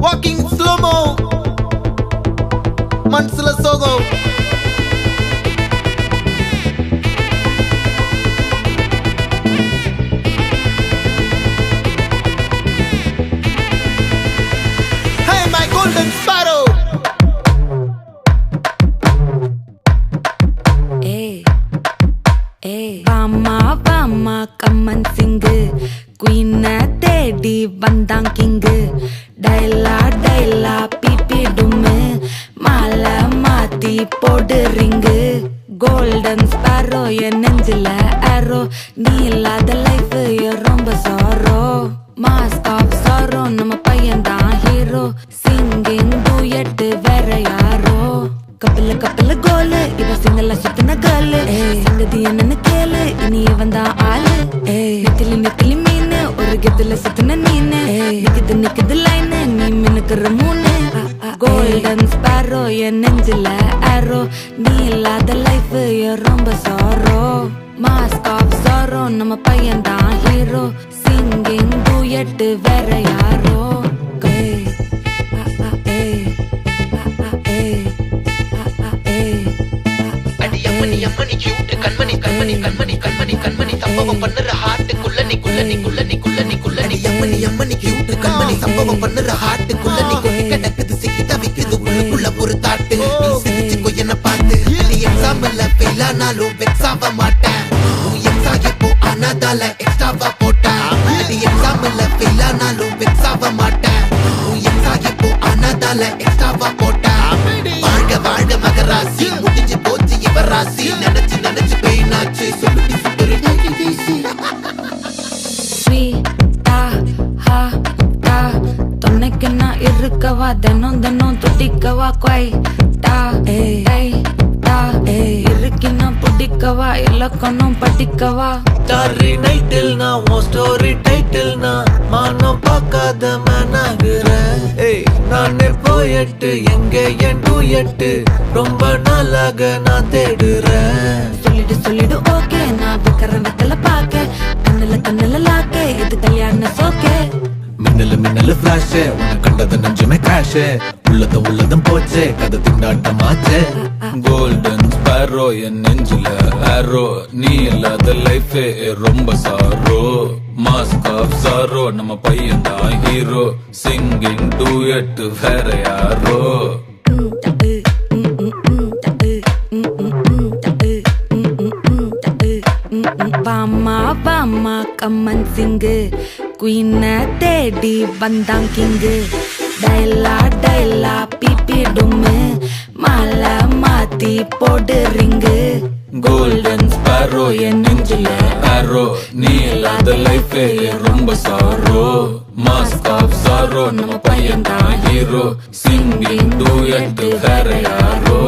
Walking slow-mo, Mansala Sogo. Hey, my golden sparrow. Vama vama kaman sing queen teddy vandang king daila daila pipi dum mala mati podu ring golden sparrow en nenjila arrow neela the life romba sorrow mask of sorrow nama payan da hero singing duet vera yaro கப்பல கப்பல கோல் இவ சிங்கல சுத்தின girl சங்கதி என்னன்னு கேளு இனி இவன் தான் ஆளு நெத்திலி நெத்திலி மீன் ஒரு கெத்துல சுத்தின நீனு நிக்குது லைன் நீ மினுக்குற மூணு கோல்டன் ஸ்பாரோ என் நெஞ்சில ஆரோ நீ இல்லாத லைஃப் ரொம்ப சாரோ மாஸ்க் ஆஃப் சாரோ நம்ம பையன் தான் ஹீரோ சிங்கிங் டூயட் வேற யாரோ சம்பவம் பண்ணுற ஹார்ட்டுக்குள்ள நீ கியூட் கண்மணி சம்பவம் பண்ணுற ஹார்ட்டுக்குள்ள நீ கொட்டி கிடக்குது சிக்கி தவிக்குது உள்ளுக்குள்ள ஒரு தாட்டு நீ சிரிச்சுக்கோ என்ன பார்த்து நீ எக்ஸாம்பிள் ஃபெயில் ஆனாலும் வெக்ஸ் ஆக மாட்டேன் நீ எக்ஸா இப்போ ஆனாதால எக்ஸ்ட்ராவா போட்டேன் நீ எக்ஸாம்பிள் ஃபெயில் ஆனாலும் வெக்ஸ் ஆக மாட்டேன் நீ எக்ஸா இப்போ ஆனாதால எக்ஸ்ட்ராவா போட்டேன் வாழ்க வாழ்க மகராசி முடிஞ்சு போச்சு இவ ராசி நினைச்சு நினைச்சு பெயினாச்சு சொல்லுடி சுட்டுரு தொன்னைக்கு நான் இருக்கவா தினம் தினம் துடிக்கவா குவாய் இருக்கினா பிடிக்கவா இலக்கணம் படிக்கவா டாரி நைட்டில் நான் உன் ஸ்டோரி டைட்டில் நான் மானம் பார்க்காத மேனாகிறேன் நானே போயட்டு எங்க என் டூயட்டு ரொம்ப நாளாக நான் தேடுறேன் சொல்லிடு ஓகே நான் விக்கிற வெத்தல பாக்க கண்ணுல லாக்கே இது கல்யாண சோக்கே மின்னலு ஃபிளாஷ் உன்னை கண்டது நெஞ்சுமே கிராஷ் உள்ளதும் போச்சே கதை திண்டாட்டமாச்சே கோல்டன் ஸ்பாரோ என் நெஞ்சில ஆரோ நீ இல்லாத லைஃப் ரொம்ப சாரோ மாஸ்க் ஆஃப் சாரோ நம்ம பையன் தான் ஹீரோ சிங்கிங் டூயட் வேற யாரோ வாமா வாமா கம்மன் சிங்கு குயின் தேடி வந்தான் கிங்கு டைலா டைலா பிபி டும் மாலை மாத்தி போடு ரிங்கு கோல்டன் ஸ்பாரோ என் நெஞ்சில ஆரோ நீ இல்லாத லைஃப் ரொம்ப சாரோ மாஸ்க் ஆஃப் சாரோ நம்ம பையன் தான் ஹீரோ சிங்கிங் டூயட் வேற யாரோ